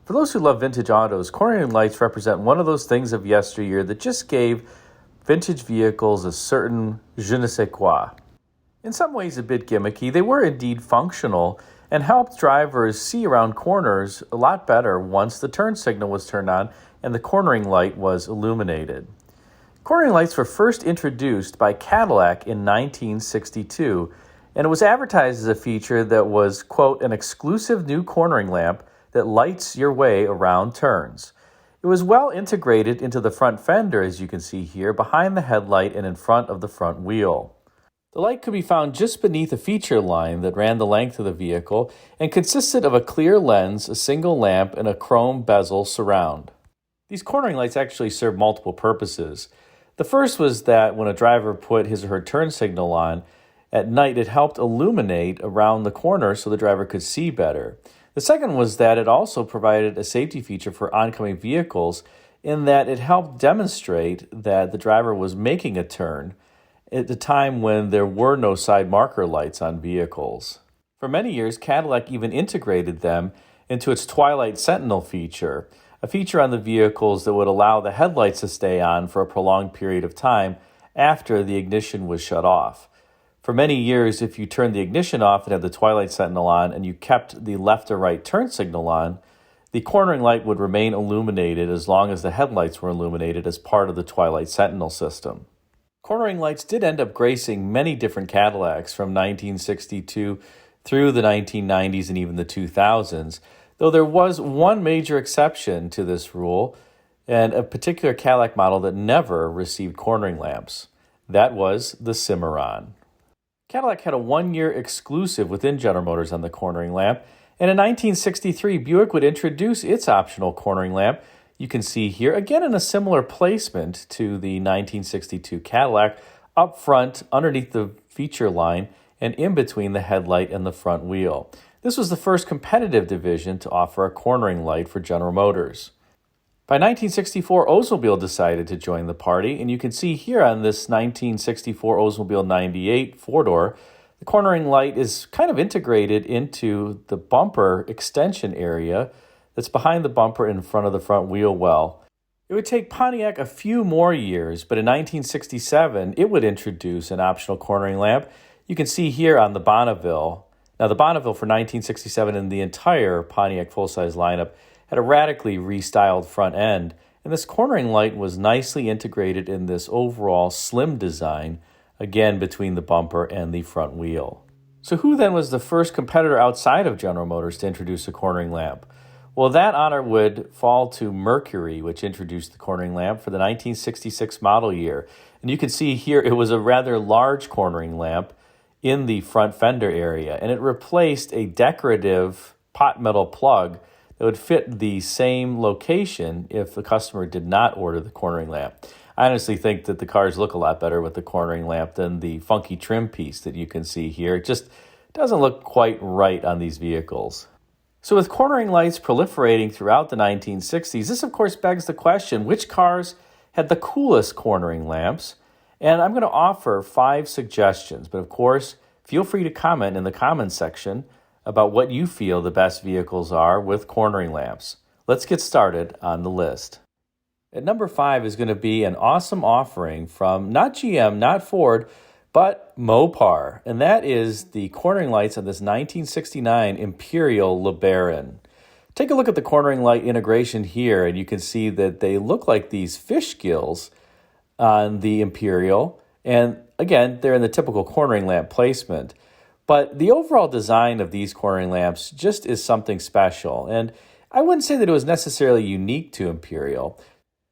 For those who love vintage autos, cornering lights represent one of those things of yesteryear that just gave vintage vehicles a certain je ne sais quoi. In some ways a bit gimmicky, they were indeed functional and helped drivers see around corners a lot better once the turn signal was turned on and the cornering light was illuminated. Cornering lights were first introduced by Cadillac in 1962, and it was advertised as a feature that was, quote, an exclusive new cornering lamp that lights your way around turns. It was well integrated into the front fender, as you can see here, behind the headlight and in front of the front wheel. The light could be found just beneath a feature line that ran the length of the vehicle and consisted of a clear lens, a single lamp, and a chrome bezel surround. These cornering lights actually served multiple purposes. The first was that when a driver put his or her turn signal on, at night it helped illuminate around the corner so the driver could see better. The second was that it also provided a safety feature for oncoming vehicles in that it helped demonstrate that the driver was making a turn at the time when there were no side marker lights on vehicles. For many years, Cadillac even integrated them into its Twilight Sentinel feature, a feature on the vehicles that would allow the headlights to stay on for a prolonged period of time after the ignition was shut off. For many years, if you turned the ignition off and had the Twilight Sentinel on and you kept the left or right turn signal on, the cornering light would remain illuminated as long as the headlights were illuminated as part of the Twilight Sentinel system. Cornering lights did end up gracing many different Cadillacs from 1962 through the 1990s and even the 2000s, though there was one major exception to this rule, and a particular Cadillac model that never received cornering lamps. That was the Cimarron. Cadillac had a one-year exclusive within General Motors on the cornering lamp, and in 1963, Buick would introduce its optional cornering lamp. You can see here, again in a similar placement to the 1962 Cadillac, up front, underneath the feature line, and in between the headlight and the front wheel. This was the first competitive division to offer a cornering light for General Motors. By 1964, Oldsmobile decided to join the party, and you can see here on this 1964 Oldsmobile 98 four-door, the cornering light is kind of integrated into the bumper extension area that's behind the bumper in front of the front wheel well. It would take Pontiac a few more years, but in 1967, it would introduce an optional cornering lamp. You can see here on the Bonneville. Now, the Bonneville for 1967 and the entire Pontiac full-size lineup had a radically restyled front end, and this cornering light was nicely integrated in this overall slim design, again between the bumper and the front wheel. So who then was the first competitor outside of General Motors to introduce a cornering lamp? Well, that honor would fall to Mercury, which introduced the cornering lamp for the 1966 model year. And you can see here it was a rather large cornering lamp in the front fender area, and it replaced a decorative pot metal plug that would fit the same location if the customer did not order the cornering lamp. I honestly think that the cars look a lot better with the cornering lamp than the funky trim piece that you can see here. It just doesn't look quite right on these vehicles. So with cornering lights proliferating throughout the 1960s, this of course begs the question, which cars had the coolest cornering lamps? And I'm going to offer 5 suggestions, but of course, feel free to comment in the comments section about what you feel the best vehicles are with cornering lamps. Let's get started on the list. At number 5 is going to be an awesome offering from not GM, not Ford, but Mopar, and that is the cornering lights on this 1969 Imperial LeBaron. Take a look at the cornering light integration here, and you can see that they look like these fish gills on the Imperial, and again, they're in the typical cornering lamp placement. But the overall design of these cornering lamps just is something special, and I wouldn't say that it was necessarily unique to Imperial.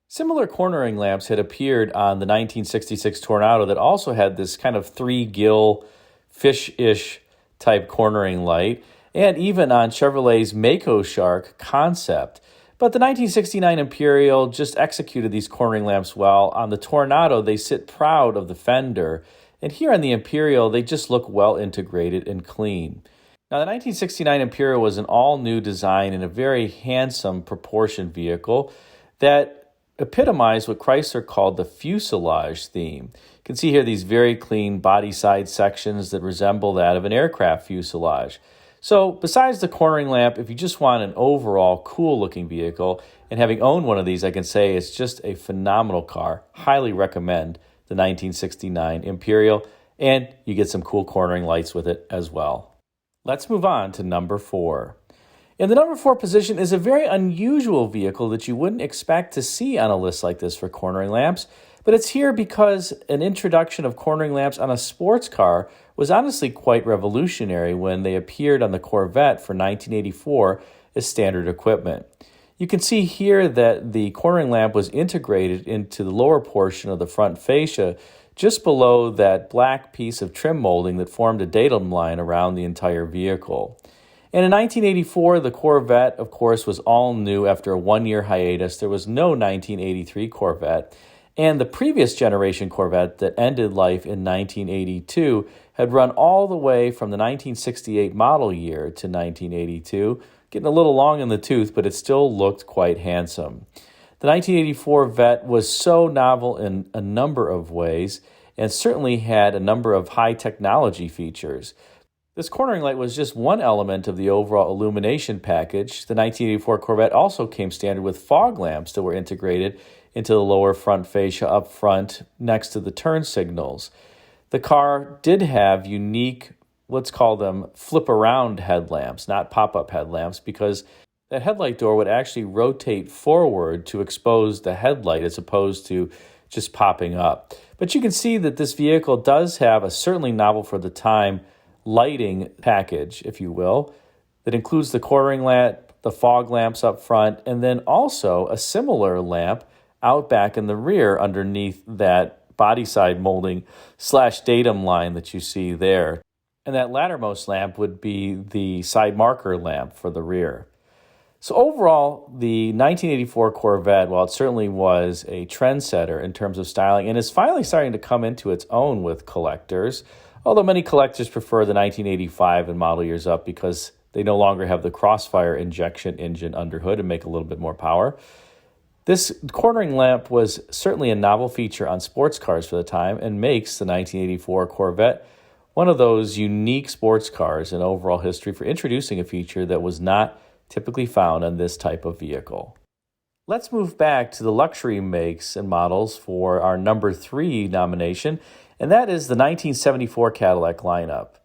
Similar cornering lamps had appeared on the 1966 Tornado that also had this kind of 3-gill, fish-ish type cornering light, and even on Chevrolet's Mako Shark concept. But the 1969 Imperial just executed these cornering lamps well. On the Tornado, they sit proud of the fender, and here on the Imperial, they just look well integrated and clean. Now, the 1969 Imperial was an all-new design and a very handsome proportioned vehicle that epitomized what Chrysler called the fuselage theme. You can see here these very clean body side sections that resemble that of an aircraft fuselage. So besides the cornering lamp, if you just want an overall cool looking vehicle, and having owned one of these, I can say it's just a phenomenal car. Highly recommend the 1969 Imperial, and you get some cool cornering lights with it as well. Let's move on to number 4. In the number 4 position is a very unusual vehicle that you wouldn't expect to see on a list like this for cornering lamps, but it's here because an introduction of cornering lamps on a sports car was honestly quite revolutionary when they appeared on the Corvette for 1984 as standard equipment. You can see here that the cornering lamp was integrated into the lower portion of the front fascia just below that black piece of trim molding that formed a datum line around the entire vehicle. And in 1984, the Corvette, of course, was all new after a one-year hiatus. There was no 1983 Corvette. And the previous generation Corvette that ended life in 1982 had run all the way from the 1968 model year to 1982, getting a little long in the tooth, but it still looked quite handsome. The 1984 Vette was so novel in a number of ways and certainly had a number of high technology features. This cornering light was just one element of the overall illumination package. The 1984 Corvette also came standard with fog lamps that were integrated into the lower front fascia up front next to the turn signals. The car did have unique, let's call them flip-around headlamps, not pop-up headlamps, because that headlight door would actually rotate forward to expose the headlight as opposed to just popping up. But you can see that this vehicle does have a certainly novel for the time lighting package, if you will, that includes the cornering lamp, the fog lamps up front, and then also a similar lamp out back in the rear underneath that body side molding / datum line that you see there. And that lattermost lamp would be the side marker lamp for the rear. So overall, the 1984 Corvette, while it certainly was a trendsetter in terms of styling and is finally starting to come into its own with collectors, although many collectors prefer the 1985 and model years up because they no longer have the Crossfire injection engine under hood and make a little bit more power. This cornering lamp was certainly a novel feature on sports cars for the time and makes the 1984 Corvette one of those unique sports cars in overall history for introducing a feature that was not typically found on this type of vehicle. Let's move back to the luxury makes and models for our number 3 nomination, and that is the 1974 Cadillac lineup.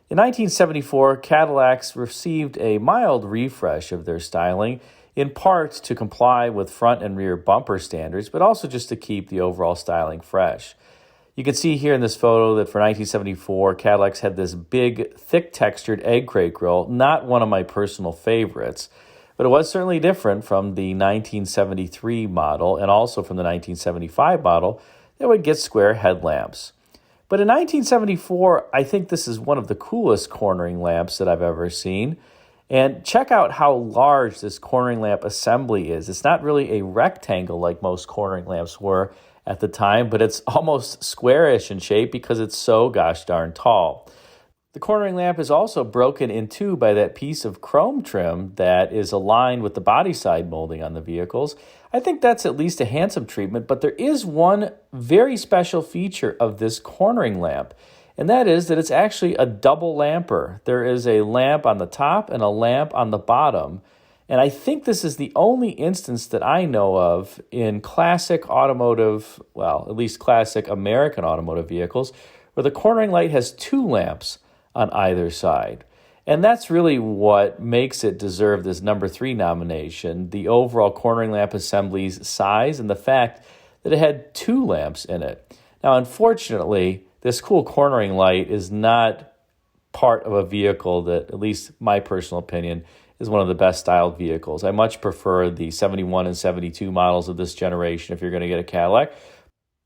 In 1974, Cadillacs received a mild refresh of their styling, in part to comply with front and rear bumper standards, but also just to keep the overall styling fresh. You can see here in this photo that for 1974, Cadillacs had this big, thick-textured egg crate grille, not one of my personal favorites, but it was certainly different from the 1973 model and also from the 1975 model that would get square headlamps. But in 1974, I think this is one of the coolest cornering lamps that I've ever seen. And check out how large this cornering lamp assembly is. It's not really a rectangle like most cornering lamps were at the time, but it's almost squarish in shape because it's so gosh darn tall. The cornering lamp is also broken in two by that piece of chrome trim that is aligned with the body side molding on the vehicles. I think that's at least a handsome treatment, but there is one very special feature of this cornering lamp, and that is that it's actually a double lamper. There is a lamp on the top and a lamp on the bottom. And I think this is the only instance that I know of in classic automotive, well, at least classic American automotive vehicles, where the cornering light has 2 lamps on either side. And that's really what makes it deserve this number 3 nomination, the overall cornering lamp assembly's size and the fact that it had 2 lamps in it. Now, unfortunately, this cool cornering light is not part of a vehicle that, at least my personal opinion, is one of the best styled vehicles. I much prefer the 71 and 72 models of this generation if you're going to get a Cadillac.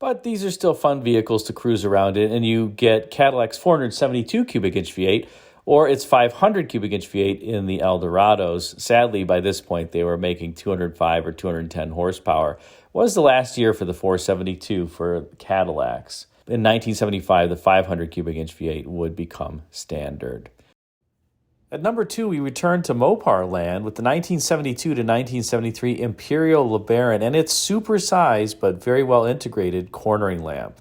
But these are still fun vehicles to cruise around in, and you get Cadillac's 472 cubic inch V8 or its 500 cubic inch V8 in the Eldorados. Sadly, by this point, they were making 205 or 210 horsepower. Was the last year for the 472 for Cadillacs. In 1975, the 500 cubic inch V8 would become standard. At number 2, we return to Mopar land with the 1972 to 1973 Imperial LeBaron and its super-sized but very well integrated cornering lamp.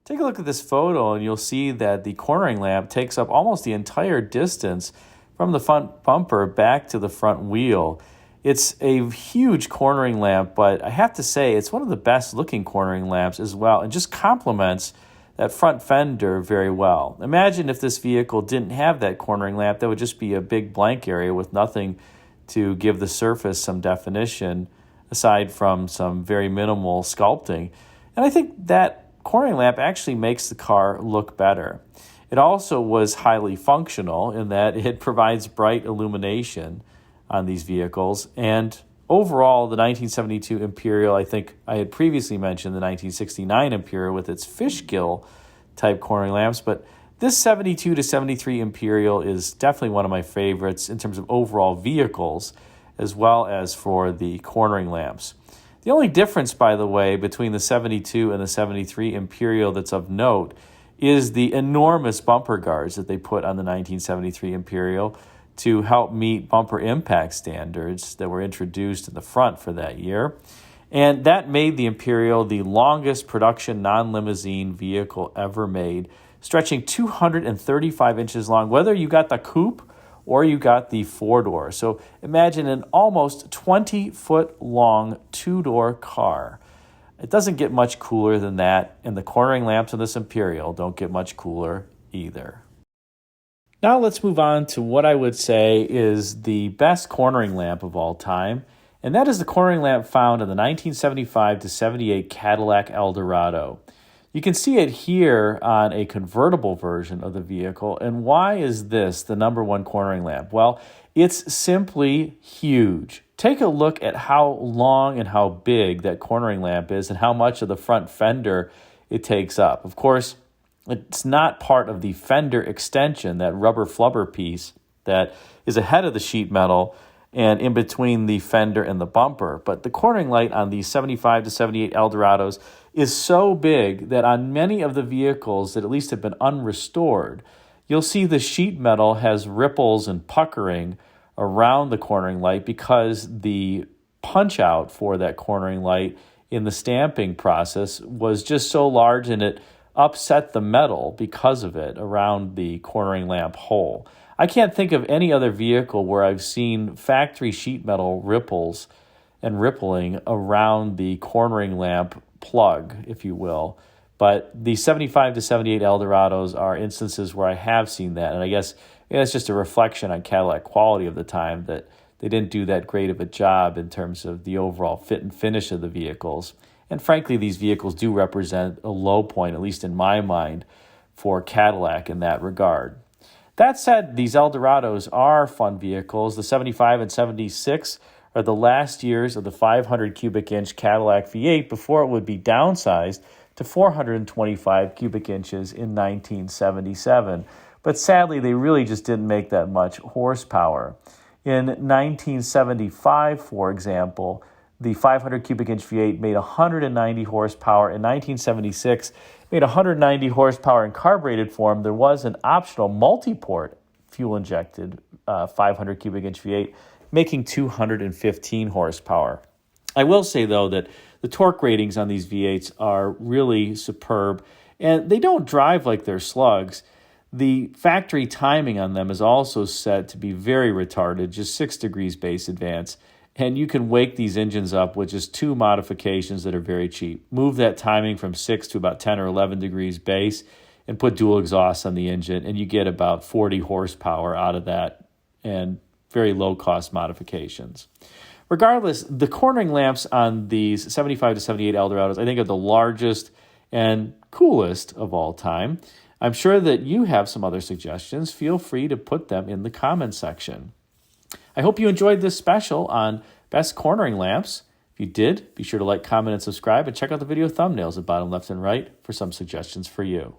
Take a look at this photo and you'll see that the cornering lamp takes up almost the entire distance from the front bumper back to the front wheel. It's a huge cornering lamp, but I have to say it's one of the best looking cornering lamps as well, and just complements that front fender very well. Imagine if this vehicle didn't have that cornering lamp, that would just be a big blank area with nothing to give the surface some definition aside from some very minimal sculpting. And I think that cornering lamp actually makes the car look better. It also was highly functional in that it provides bright illumination on these vehicles. And overall, the 1972 Imperial, I think I had previously mentioned the 1969 Imperial with its fishgill type cornering lamps, but this 72 to 73 Imperial is definitely one of my favorites in terms of overall vehicles, as well as for the cornering lamps. The only difference, by the way, between the 72 and the 73 Imperial that's of note is the enormous bumper guards that they put on the 1973 Imperial to help meet bumper impact standards that were introduced in the front for that year. And that made the Imperial the longest production non-limousine vehicle ever made, stretching 235 inches long, whether you got the coupe or you got the four-door. So imagine an almost 20-foot-long two-door car. It doesn't get much cooler than that, and the cornering lamps on this Imperial don't get much cooler either. Now let's move on to what I would say is the best cornering lamp of all time, and that is the cornering lamp found in the 1975 to 78 Cadillac Eldorado. You can see it here on a convertible version of the vehicle. And why is this the number one cornering lamp? Well, it's simply huge. Take a look at how long and how big that cornering lamp is and how much of the front fender it takes up. Of course, it's not part of the fender extension, that rubber flubber piece that is ahead of the sheet metal and in between the fender and the bumper. But the cornering light on these 75 to 78 Eldorados is so big that on many of the vehicles that at least have been unrestored, you'll see the sheet metal has ripples and puckering around the cornering light because the punch out for that cornering light in the stamping process was just so large and it upset the metal because of it around the cornering lamp hole. I can't think of any other vehicle where I've seen factory sheet metal ripples and rippling around the cornering lamp plug, if you will. But the 75 to 78 Eldorados are instances where I have seen that. And I guess it's just a reflection on Cadillac quality of the time that they didn't do that great of a job in terms of the overall fit and finish of the vehicles. And frankly, these vehicles do represent a low point, at least in my mind, for Cadillac in that regard. That said, these Eldorados are fun vehicles. The 75 and 76 are the last years of the 500 cubic inch Cadillac V8 before it would be downsized to 425 cubic inches in 1977. But sadly, they really just didn't make that much horsepower. In 1975, for example, the 500 cubic inch V8 made 190 horsepower. In 1976, made 190 horsepower in carbureted form. There was an optional multi-port fuel-injected 500 cubic inch V8, making 215 horsepower. I will say, though, that the torque ratings on these V8s are really superb, and they don't drive like they're slugs. The factory timing on them is also set to be very retarded, just 6 degrees base advance. And you can wake these engines up with just 2 modifications that are very cheap. Move that timing from 6 to about 10 or 11 degrees base and put dual exhaust on the engine, and you get about 40 horsepower out of that and very low-cost modifications. Regardless, the cornering lamps on these 75 to 78 Eldorados, I think, are the largest and coolest of all time. I'm sure that you have some other suggestions. Feel free to put them in the comments section. I hope you enjoyed this special on best cornering lamps. If you did, be sure to like, comment, and subscribe, and check out the video thumbnails at bottom left and right for some suggestions for you.